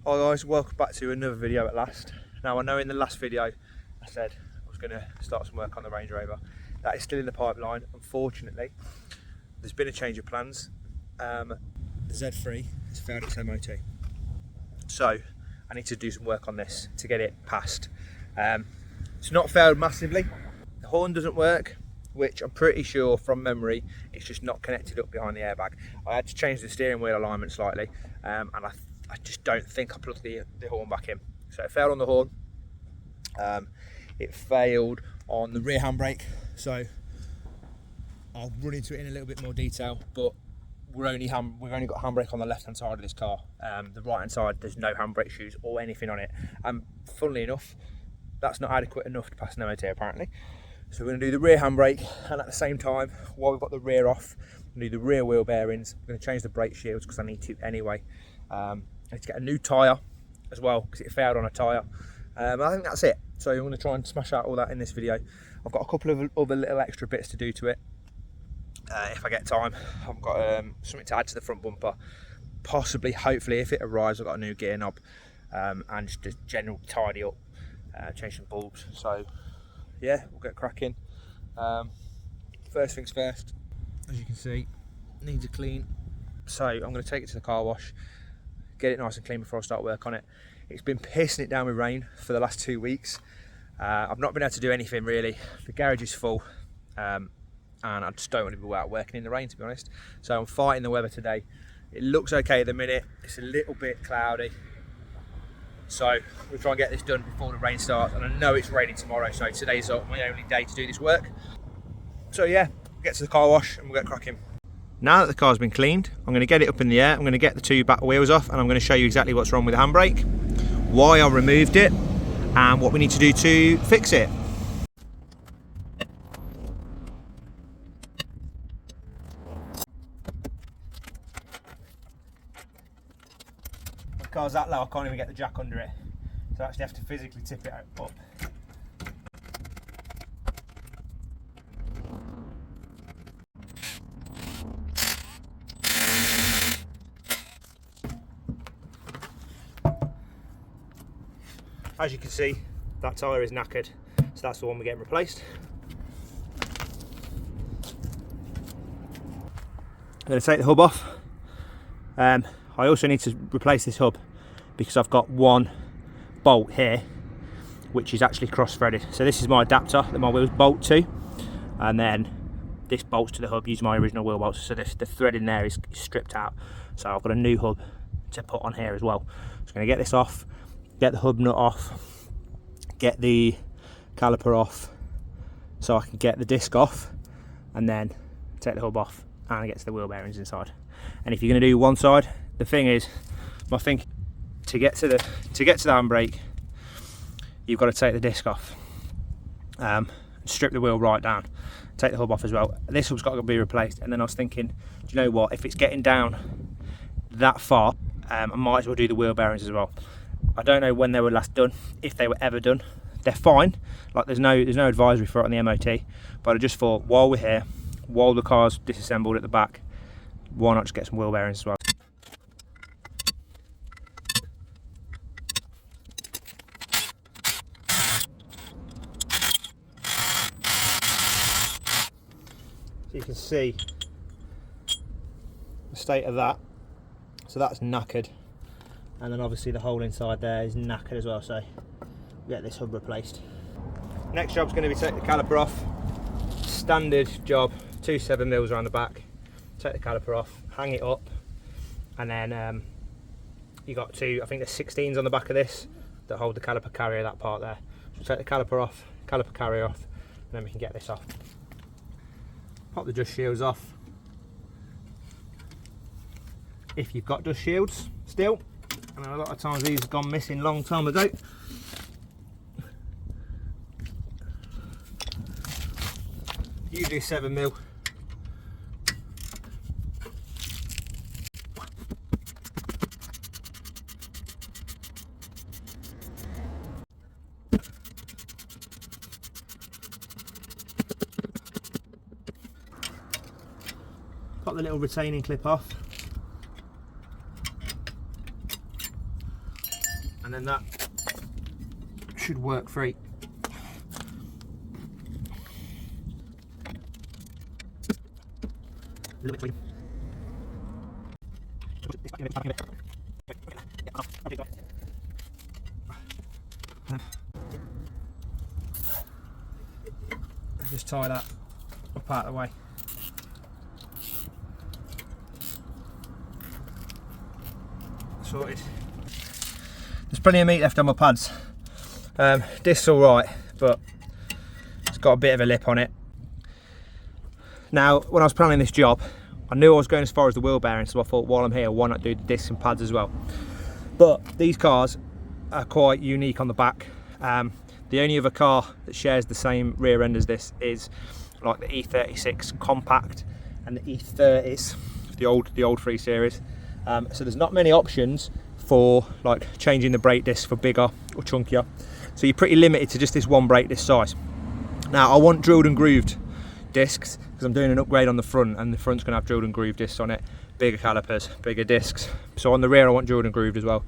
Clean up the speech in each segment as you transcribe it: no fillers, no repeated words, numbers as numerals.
Hi guys, welcome back to another video at last. Now I know in the last video I said I was going to start some work on the Range Rover. That is still in the pipeline. Unfortunately, there's been a change of plans. The Z3 has failed its MOT. So I need to do some work on this to get it passed. It's not failed massively. The horn doesn't work, which I'm pretty sure from memory it's just not connected up behind the airbag. I had to change the steering wheel alignment slightly, and I just don't think I plugged the horn back in. So it failed on the horn. It failed on the rear handbrake. So I'll run into it in a little bit more detail, but we've only got handbrake on the left hand side of this car. The right hand side, there's no handbrake shoes or anything on it. Funnily enough, that's not adequate enough to pass an MOT apparently. So we're going to do the rear handbrake, and at the same time, while we've got the rear off, we're going to do the rear wheel bearings. I'm going to change the brake shields because I need to anyway. I need to get a new tyre as well because it failed on a tyre. I think that's it. So I'm going to try and smash out all that in this video. I've got a couple of other little extra bits to do to it. If I get time, I've got something to add to the front bumper. Possibly, hopefully, if it arrives, I've got a new gear knob and just a general tidy up, change some bulbs. So yeah, we'll get cracking. First things first, as you can see, needs a clean. So I'm going to take it to the car wash, get it nice and clean before I start work on it. It's been pissing it down with rain for the last 2 weeks. I've not been able to do anything really. The garage is full, and I just don't want to be out working in the rain, to be honest. So I'm fighting the weather today. It looks okay at the minute. It's a little bit cloudy. So we'll try and get this done before the rain starts. And I know it's raining tomorrow, so today's my only day to do this work. So yeah, get to the car wash and we'll get cracking. Now that the car's been cleaned, I'm going to get it up in the air. I'm going to get the two back wheels off, and I'm going to show you exactly what's wrong with the handbrake, why I removed it, and what we need to do to fix it. The car's that low, I can't even get the jack under it, so I actually have to physically tip it up. As you can see, that tyre is knackered, so that's the one we're getting replaced. I'm going to take the hub off. I also need to replace this hub because I've got one bolt here which is actually cross-threaded. So this is my adapter that my wheels bolt to, and then this bolts to the hub using my original wheel bolts. So the thread in there is stripped out. So I've got a new hub to put on here as well. So I'm going to get this off, get the hub nut off, get the caliper off so I can get the disc off, and then take the hub off and get to the wheel bearings inside. And if you're going to do one side, the thing is, I think to get to the handbrake, you've got to take the disc off, strip the wheel right down, take the hub off as well. This hub's got to be replaced. And then I was thinking, do you know what, if it's getting down that far, I might as well do the wheel bearings as well. I don't know when they were last done, if they were ever done. They're fine, like there's no advisory for it on the MOT, but I just thought while we're here, while the car's disassembled at the back, why not just get some wheel bearings as well. So you can see the state of that. So that's knackered. And then obviously the hole inside there is knackered as well, so we'll get this hub replaced. Next job's going to be take the caliper off. Standard job, 2 7mm around the back. Take the caliper off, hang it up, and then you got two, I think there's 16s on the back of this that hold the caliper carrier, that part there. So take the caliper off, caliper carrier off, and then we can get this off. Pop the dust shields off. If you've got dust shields still, and a lot of times these have gone missing long time ago. Usually 7mm. Pop the little retaining clip off. and then that should work free. Just tie that up out of the way. Sorted. There's plenty of meat left on my pads. Disc's alright, but it's got a bit of a lip on it. Now, when I was planning this job, I knew I was going as far as the wheel bearing, so I thought while I'm here, why not do the discs and pads as well? But these cars are quite unique on the back. The only other car that shares the same rear end as this is like the E36 Compact and the E30s, the old 3 Series. So there's not many options for like changing the brake disc for bigger or chunkier. So you're pretty limited to just this one brake disc size. Now I want drilled and grooved discs because I'm doing an upgrade on the front, and the front's going to have drilled and grooved discs on it, bigger calipers, bigger discs. So on the rear I want drilled and grooved as well.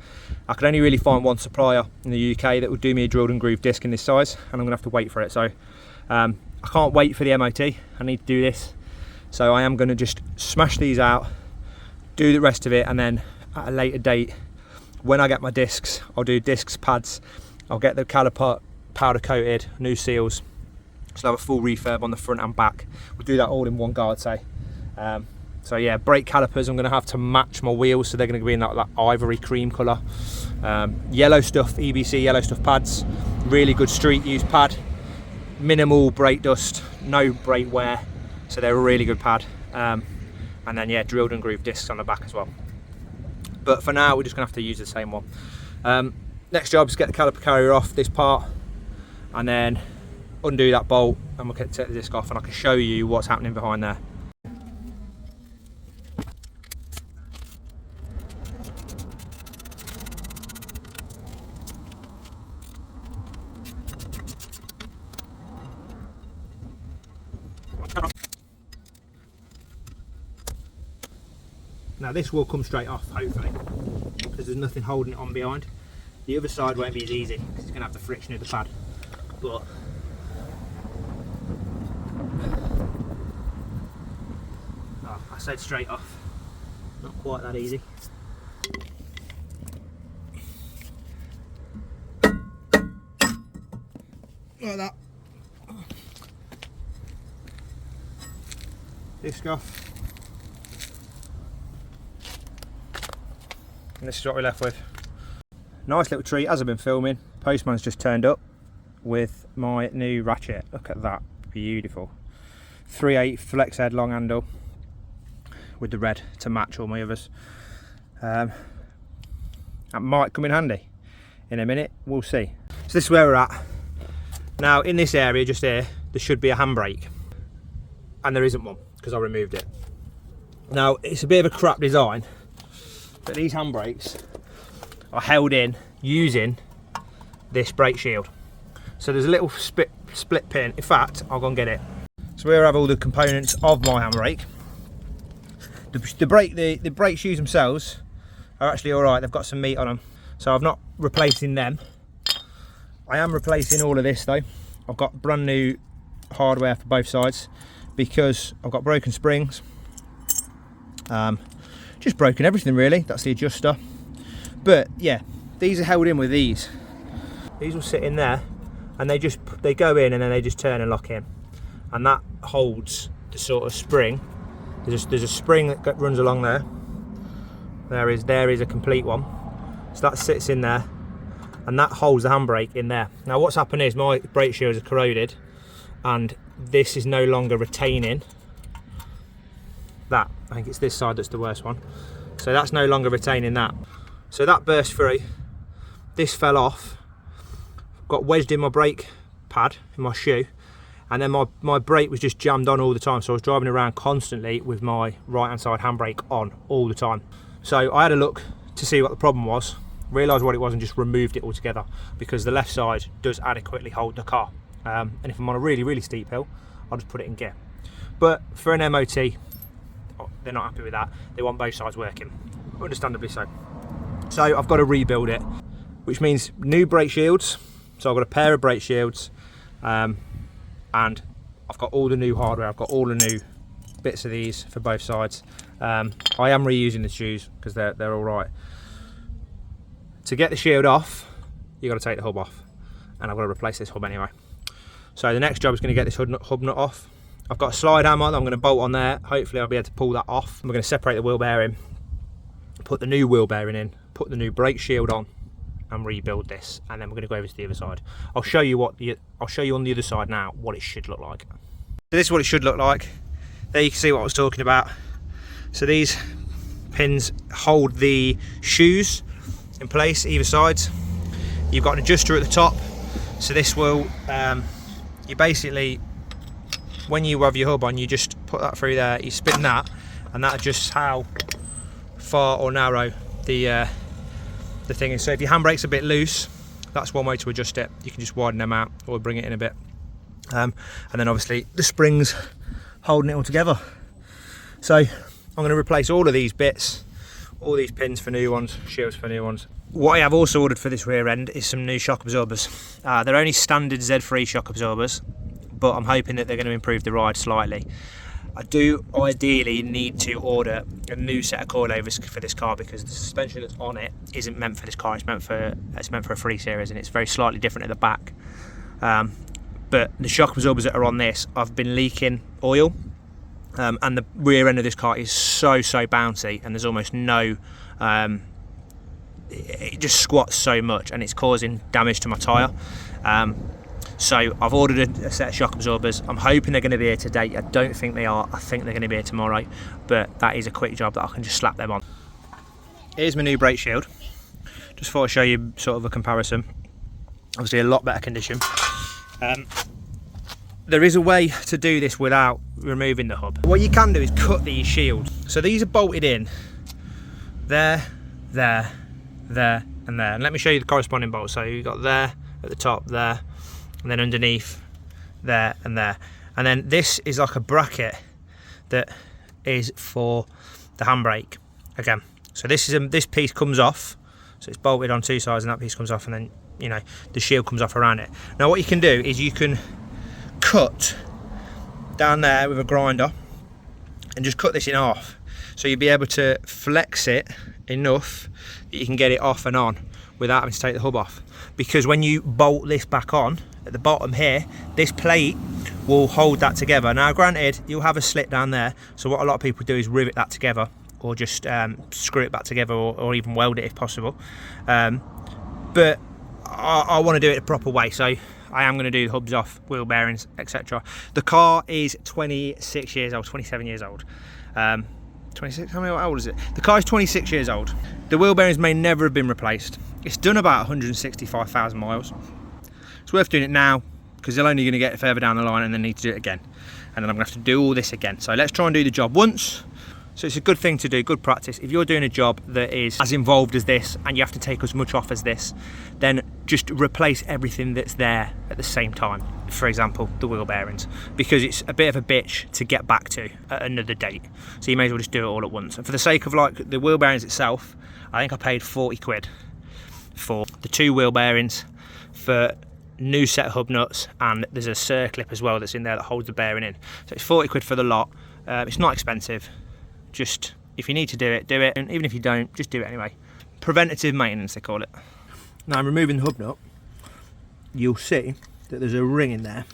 I could only really find one supplier in the UK that would do me a drilled and grooved disc in this size, and I'm going to have to wait for it. So I can't wait for the MOT, I need to do this. So I am going to just smash these out, do the rest of it, and then at a later date, when I get my discs, I'll do discs, pads, I'll get the caliper powder coated, new seals, so I'll have a full refurb on the front and back. We'll do that all in one go, I'd say. So yeah, brake calipers I'm going to have to match my wheels, so they're going to be in that ivory cream colour. Yellow stuff, EBC yellow stuff pads, really good street use pad, minimal brake dust, no brake wear, so they're a really good pad. And then yeah, drilled and grooved discs on the back as well. But for now we're just going to have to use the same one. Next job is get the caliper carrier off this part, and then undo that bolt, and we'll take the disc off, and I can show you what's happening behind there. Now this will come straight off, hopefully, because there's nothing holding it on behind. The other side won't be as easy because it's going to have the friction of the pad. But I said straight off, not quite that easy. Like that. Disc off. And this is what we're left with. Nice little treat, as I've been filming, postman's just turned up with my new ratchet. Look at that, beautiful. 3/8 flex head long handle with the red to match all my others. That might come in handy in a minute, we'll see. So this is where we're at. Now in this area just here, there should be a handbrake, and there isn't one because I removed it. Now it's a bit of a crap design, but these handbrakes are held in using this brake shield. So there's a little split pin. In fact, I'll go and get it. So here I have all the components of my handbrake. The brake shoes themselves are actually all right. They've got some meat on them, so I'm not replacing them. I am replacing all of this though. I've got brand new hardware for both sides because I've got broken springs. Just broken everything really. That's the adjuster. But yeah, these are held in with these. These will sit in there, and they go in and then they just turn and lock in, and that holds the sort of spring. There's a spring that runs along there. There is a complete one. So that sits in there, and that holds the handbrake in there. Now what's happened is my brake shields are corroded, and this is no longer retaining that. I think it's this side that's the worst one. So that's no longer retaining that. So that burst through, this fell off, got wedged in my brake pad, in my shoe, and then my brake was just jammed on all the time, so I was driving around constantly with my right hand side handbrake on all the time. So I had a look to see what the problem was, realised what it was, and just removed it altogether, because the left side does adequately hold the car, and if I'm on a really steep hill, I'll just put it in gear. But for an MOT, they're not happy with that. They want both sides working, understandably so. So I've got to rebuild it. which means new brake shields. So I've got a pair of brake shields, and I've got all the new hardware. I've got all the new bits of these for both sides. I am reusing the shoes because they're all right. To get the shield off, you've got to take the hub off, and I've got to replace this hub anyway. So the next job is going to get this hub nut off. I've got a slide hammer that I'm going to bolt on there. Hopefully I'll be able to pull that off. We're going to separate the wheel bearing, put the new wheel bearing in, put the new brake shield on, and rebuild this, and then we're going to go over to the other side. I'll show you on the other side now what it should look like. So this is what it should look like. There you can see what I was talking about. So these pins hold the shoes in place either sides. You've got an adjuster at the top, so this will you basically, when you have your hub on, you just put that through there, you spin that, and that adjusts how far or narrow the thing is. So if your handbrake's a bit loose, that's one way to adjust it. You can just widen them out or bring it in a bit, and then obviously the springs holding it all together. So I'm going to replace all of these bits, all these pins for new ones, shields for new ones. What I have also ordered for this rear end is some new shock absorbers. They're only standard Z3 shock absorbers, but I'm hoping that they're going to improve the ride slightly. I do ideally need to order a new set of coilovers for this car because the suspension that's on it isn't meant for this car. It's meant for a 3 Series, and it's very slightly different at the back. But the shock absorbers that are on this, I've been leaking oil, and the rear end of this car is so bouncy, and there's almost no. It just squats so much, and it's causing damage to my tyre. So I've ordered a set of shock absorbers. I'm hoping they're going to be here today. I don't think they are. I think they're going to be here tomorrow, but that is a quick job that I can just slap them on. Here's my new brake shield. Just thought I'd show you sort of a comparison. Obviously a lot better condition. There is a way to do this without removing the hub. What you can do is cut these shields. So these are bolted in there, there, there, and there. And let me show you the corresponding bolts. So you've got there at the top, there, and then underneath, there and there. And then this is like a bracket that is for the handbrake. Again, so this piece comes off, so it's bolted on two sides, and that piece comes off, and then the shield comes off around it. Now what you can do is you can cut down there with a grinder and just cut this in half, so you'll be able to flex it enough that you can get it off and on without having to take the hub off. Because when you bolt this back on at the bottom here, this plate will hold that together. Now granted, you'll have a slit down there, so what a lot of people do is rivet that together, or just screw it back together, or even weld it if possible. But I want to do it a proper way, so I am going to do the hubs off, wheel bearings, etc. The car is 26 years old, 27 years old. 26, how old is it? The car is 26 years old. The wheel bearings may never have been replaced. It's done about 165,000 miles. It's worth doing it now, because they're only going to get further down the line and then need to do it again. And then I'm going to have to do all this again. So let's try and do the job once. So it's a good thing to do, good practice. If you're doing a job that is as involved as this, and you have to take as much off as this, then just replace everything that's there at the same time. For example, the wheel bearings, because it's a bit of a bitch to get back to at another date. So you may as well just do it all at once. And for the sake of like the wheel bearings itself, I think I paid 40 quid for the 2 wheel bearings, for new set of hub nuts, and there's a circlip as well that's in there that holds the bearing in. So it's 40 quid for the lot. It's not expensive. Just, if you need to do it, and even if you don't, just do it anyway. Preventative maintenance, they call it. Now I'm removing the hub nut. You'll see that there's a ring in there.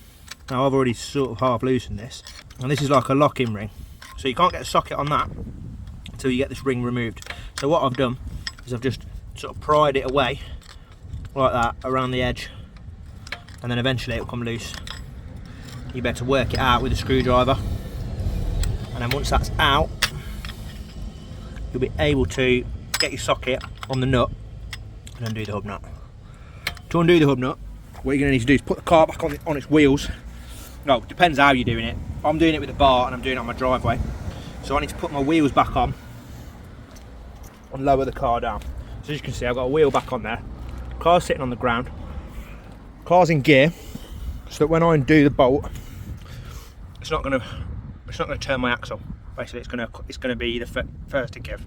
Now I've already sort of half loosened this, and this is like a lock-in ring, so you can't get a socket on that until you get this ring removed. So what I've done is I've just sort of pried it away like that around the edge, and then eventually it will come loose. You better work it out with a screwdriver, and then once that's out, you'll be able to get your socket on the nut and undo the hub nut. To undo the hub nut, what you're going to need to do is put the car back on its wheels. No, it depends how you're doing it. I'm doing it with a bar, and I'm doing it on my driveway. So I need to put my wheels back on and lower the car down. So as you can see, I've got a wheel back on there. Car's sitting on the ground. Car's in gear, so that when I undo the bolt, it's not going to turn my axle. Basically, it's going to be the first to give.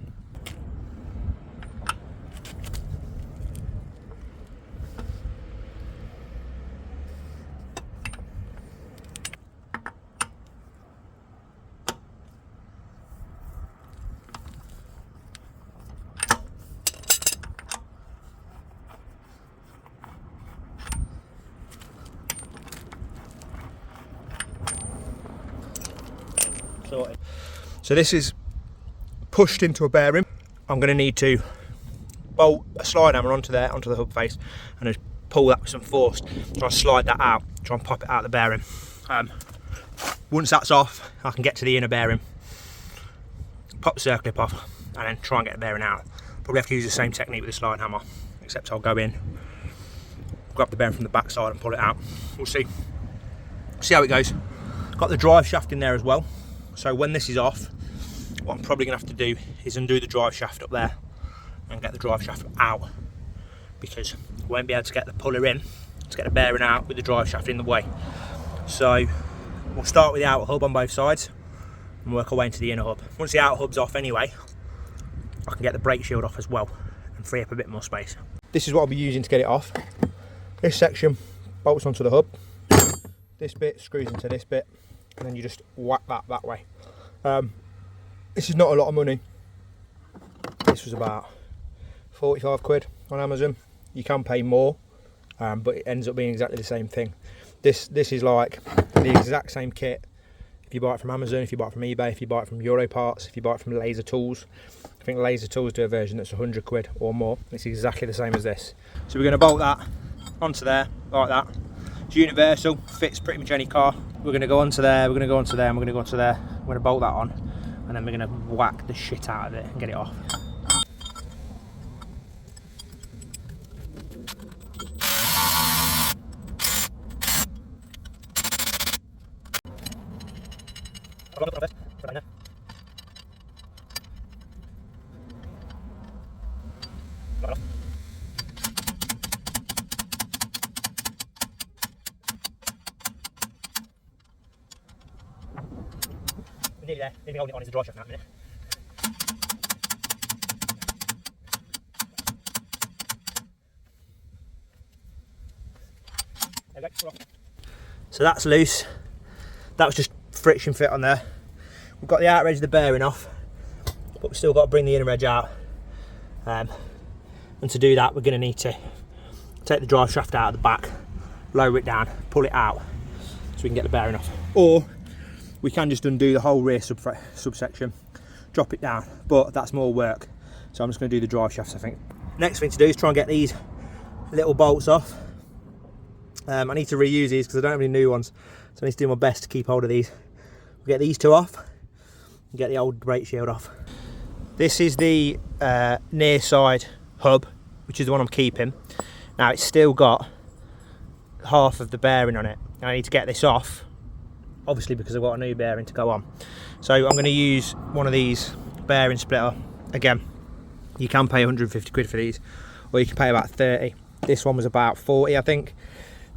So this is pushed into a bearing. I'm going to need to bolt a slide hammer onto there, onto the hub face, and just pull that with some force. Try and slide that out, try and pop it out of the bearing. Once that's off, I can get to the inner bearing, pop the circlip off, and then try and get the bearing out. Probably have to use the same technique with the slide hammer, except I'll go in, grab the bearing from the back side and pull it out. We'll see how it goes. Got the drive shaft in there as well, so when this is off, what I'm probably going to have to do is undo the drive shaft up there and get the drive shaft out, because I won't be able to get the puller in to get the bearing out with the drive shaft in the way. So we'll start with the outer hub on both sides and work our way into the inner hub. Once the outer hub's off anyway, I can get the brake shield off as well and free up a bit more space. This is what I'll be using to get it off. This section bolts onto the hub, this bit screws into this bit, and then you just whack that way. This is not a lot of money. This was about 45 quid on Amazon. You can pay more, but it ends up being exactly the same thing. This is like the exact same kit if you buy it from Amazon, if you buy it from eBay, if you buy it from Euro Parts, if you buy it from Laser Tools. I think Laser Tools do a version that's 100 quid or more. It's exactly the same as this. So we're going to bolt that onto there like that. It's universal, fits pretty much any car. We're going to go onto there, we're going to go onto there, and we're going to go onto there. We're going to bolt that on, and then we're going to whack the shit out of it and get it off. We're nearly there. The only thing holding it on is the drive shaft now, a minute. There we go, so that's loose. That was just friction fit on there. We've got the outer edge of the bearing off, but we've still got to bring the inner edge out. And to do that, we're going to need to take the drive shaft out of the back, lower it down, pull it out, so we can get the bearing off. Or we can just undo the whole rear subsection, drop it down, but that's more work. So I'm just going to do the drive shafts, I think. Next thing to do is try and get these little bolts off. I need to reuse these because I don't have any new ones, so I need to do my best to keep hold of these. We'll get these two off and get the old brake shield off. This is the near side hub, which is the one I'm keeping. Now it's still got half of the bearing on it. I need to get this off, obviously because I've got a new bearing to go on. So I'm going to use one of these bearing splitter. Again, you can pay 150 quid for these, or you can pay about 30. This one was about 40, I think.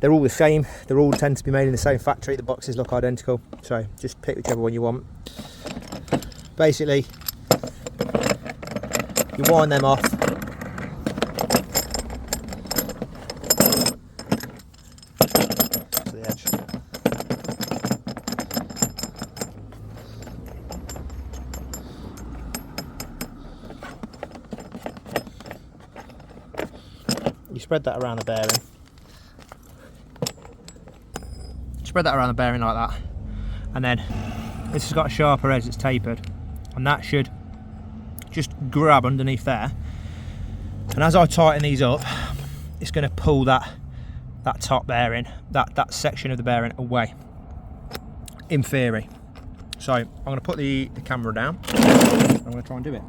They're all the same. They all tend to be made in the same factory. The boxes look identical, so just pick whichever one you want. Basically, you wind them off. To the edge. You spread that around the bearing. Spread that around the bearing like that, and then this has got a sharper edge that's tapered, and that should just grab underneath there, and as I tighten these up, it's going to pull that top bearing, that section of the bearing away, in theory. So I'm going to put the camera down, I'm going to try and do it.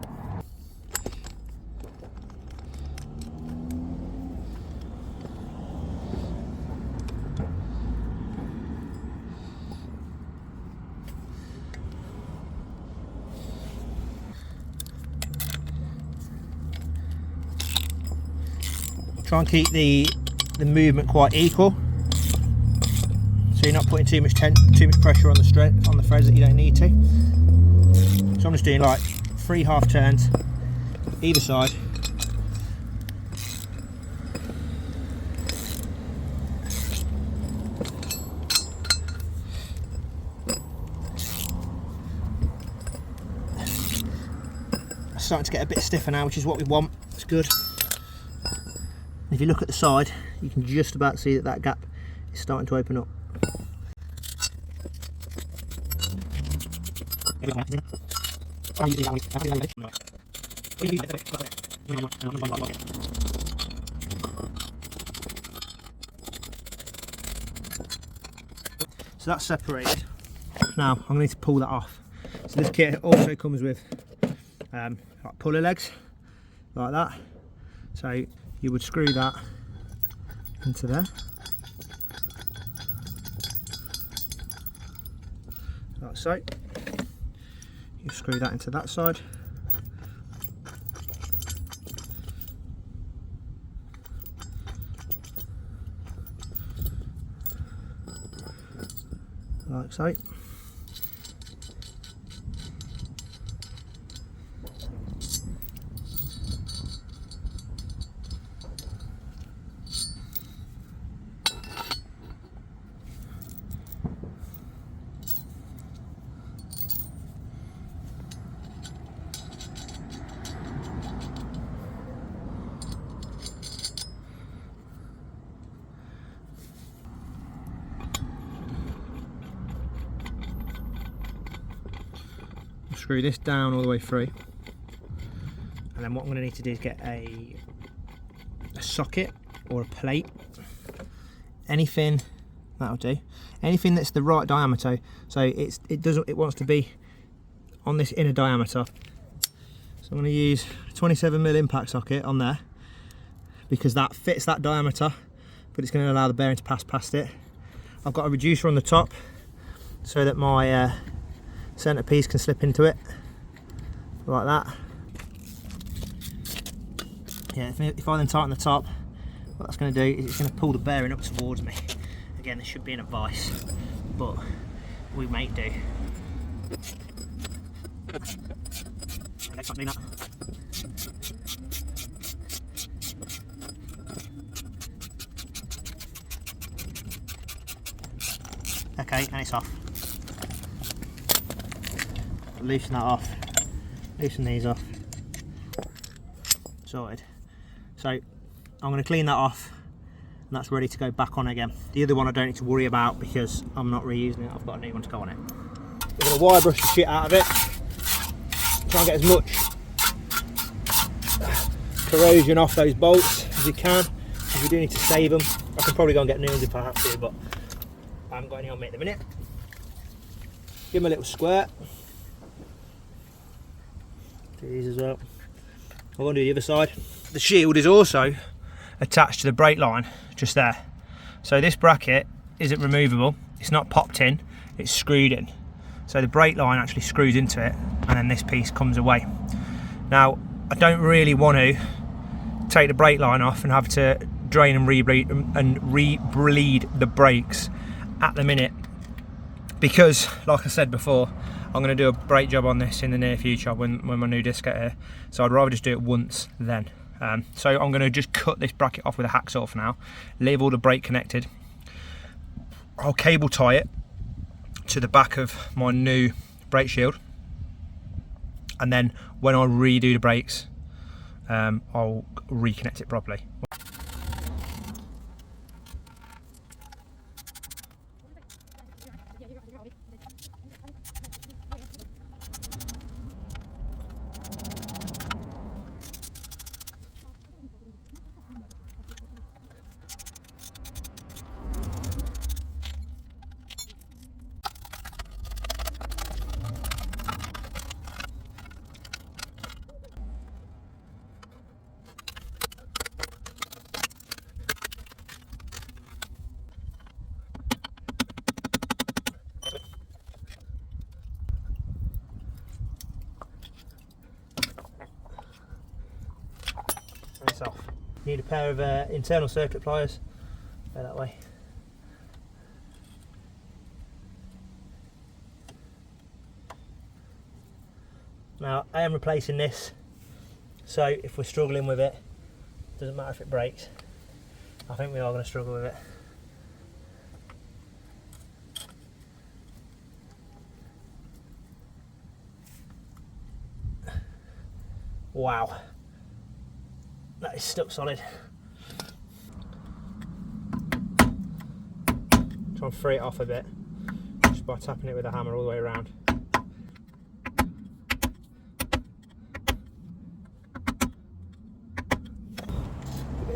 Try and keep the movement quite equal, so you're not putting too much pressure on the threads that you don't need to. So I'm just doing like 3 half turns either side. It's starting to get a bit stiffer now, which is what we want. It's good. If you look at the side, you can just about see that gap is starting to open up. So that's separated. Now I'm going to need to pull that off. So this kit also comes with like puller legs, like that. So you would screw that into there, like so. You screw that into that side. Like so. Screw this down all the way through, and then what I'm going to need to do is get a socket or a plate, anything that'll do, anything that's the right diameter. So it wants to be on this inner diameter. So I'm going to use a 27mm impact socket on there because that fits that diameter, but it's going to allow the bearing to pass past it. I've got a reducer on the top so that my centerpiece can slip into it like that. Yeah, if I then tighten the top, what that's going to do is it's going to pull the bearing up towards me. Again, this should be in a vise, but we may do. Okay, stop doing that. Okay, and it's off. Loosen that off, loosen these off, sorted. So I'm going to clean that off, and that's ready to go back on again. The other one I don't need to worry about because I'm not reusing it, I've got a new one to go on it. We're going to wire brush the shit out of it, try and get as much corrosion off those bolts as you can, because we do need to save them. I can probably go and get new ones if I have to, but I haven't got any on me at the minute. Give them a little squirt. These as well. I'm going to do the other side. The shield is also attached to the brake line just there. So this bracket isn't removable, it's not popped in, it's screwed in. So the brake line actually screws into it, and then this piece comes away. Now I don't really want to take the brake line off and have to drain and re-bleed the brakes at the minute, because like I said before, I'm going to do a brake job on this in the near future when my new disc gets here, so I'd rather just do it once then. So I'm going to just cut this bracket off with a hacksaw for now, leave all the brake connected. I'll cable tie it to the back of my new brake shield, and then when I redo the brakes, I'll reconnect it properly. It's off. Need a pair of internal circuit pliers. Go that way. Now I am replacing this, so if we're struggling with it, doesn't matter if it breaks. I think we are going to struggle with it. Wow, that is stuck solid. Try and free it off a bit just by tapping it with a hammer all the way around.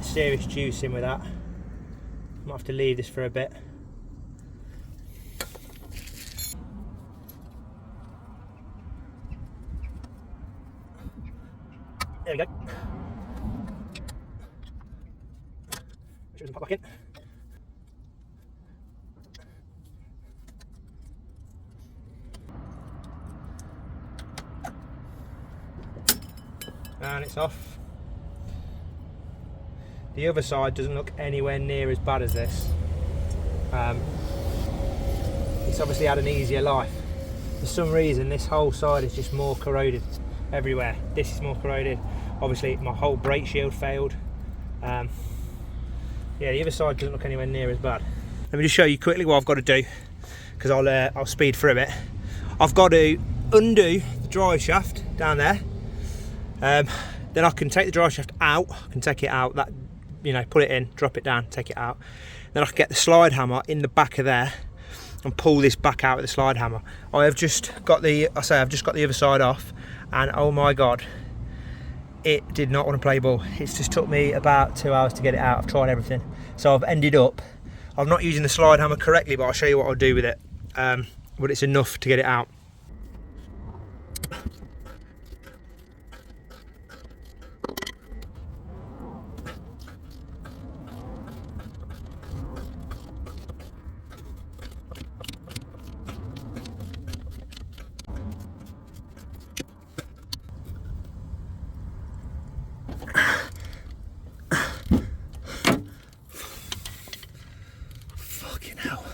get serious juice in with that. Might have to leave this for a bit. There we go. Make sure it doesn't pop back in. And it's off. The other side doesn't look anywhere near as bad as this. It's obviously had an easier life. For some reason this whole side is just more corroded everywhere. This is more corroded. Obviously my whole brake shield failed. Yeah, the other side doesn't look anywhere near as bad. Let me just show you quickly what I've got to do, because I'll speed through it. I've got to undo the drive shaft down there. Then I can take the drive shaft out. I can take it out, that, you know, put it in, drop it down, take it out. Then I can get the slide hammer in the back of there and pull this back out with the slide hammer. I've just got the other side off, and oh my god, it did not want to play ball. It's just took me about 2 hours to get it out. I've tried everything. So I've ended up, I'm not using the slide hammer correctly, but I'll show you what I'll do with it. But it's enough to get it out. Fucking hell.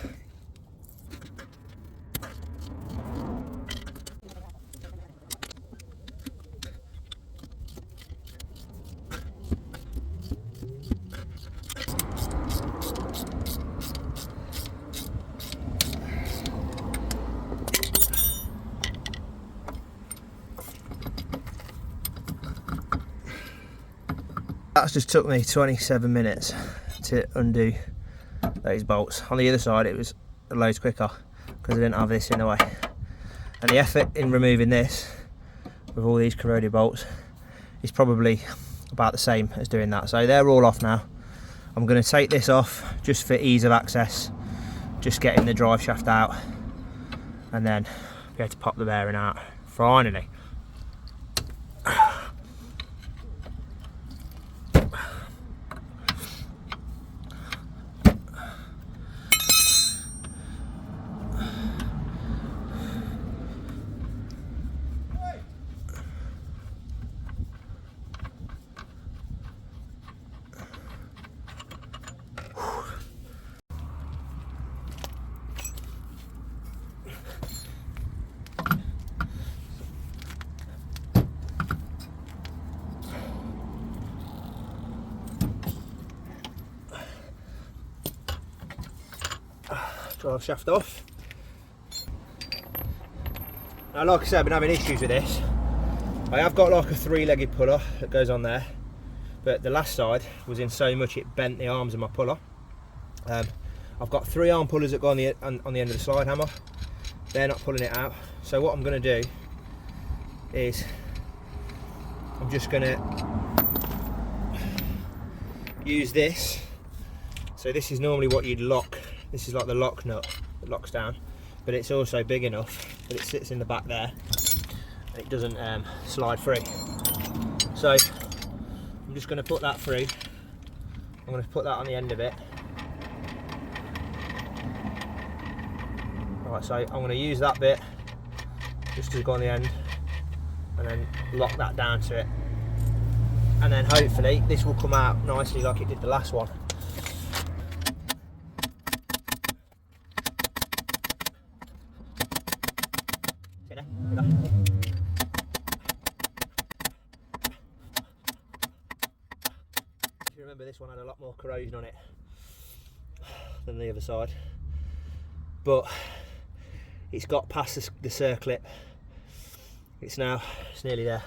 That's just took me 27 minutes to undo those bolts. On the other side it was loads quicker because I didn't have this in the way. And the effort in removing this with all these corroded bolts is probably about the same as doing that. So they're all off now. I'm going to take this off just for ease of access, just getting the drive shaft out, and then be able to pop the bearing out finally. Drive shaft off. Now, like I said, I've been having issues with this. I have got like a 3-legged puller that goes on there, but the last side was in so much it bent the arms of my puller. I've got 3 arm pullers that go on the end of the slide hammer. They're not pulling it out. So what I'm going to do is I'm just going to use this. So this is normally what you'd lock. This is like the lock nut that locks down, but it's also big enough that it sits in the back there and it doesn't slide free. So I'm just going to put that through. I'm going to put that on the end of it. Right, so I'm going to use that bit just to go on the end and then lock that down to it, and then hopefully this will come out nicely like it did the last one. If you remember, this one had a lot more corrosion on it than the other side, but it's got past the circlip. It's nearly there.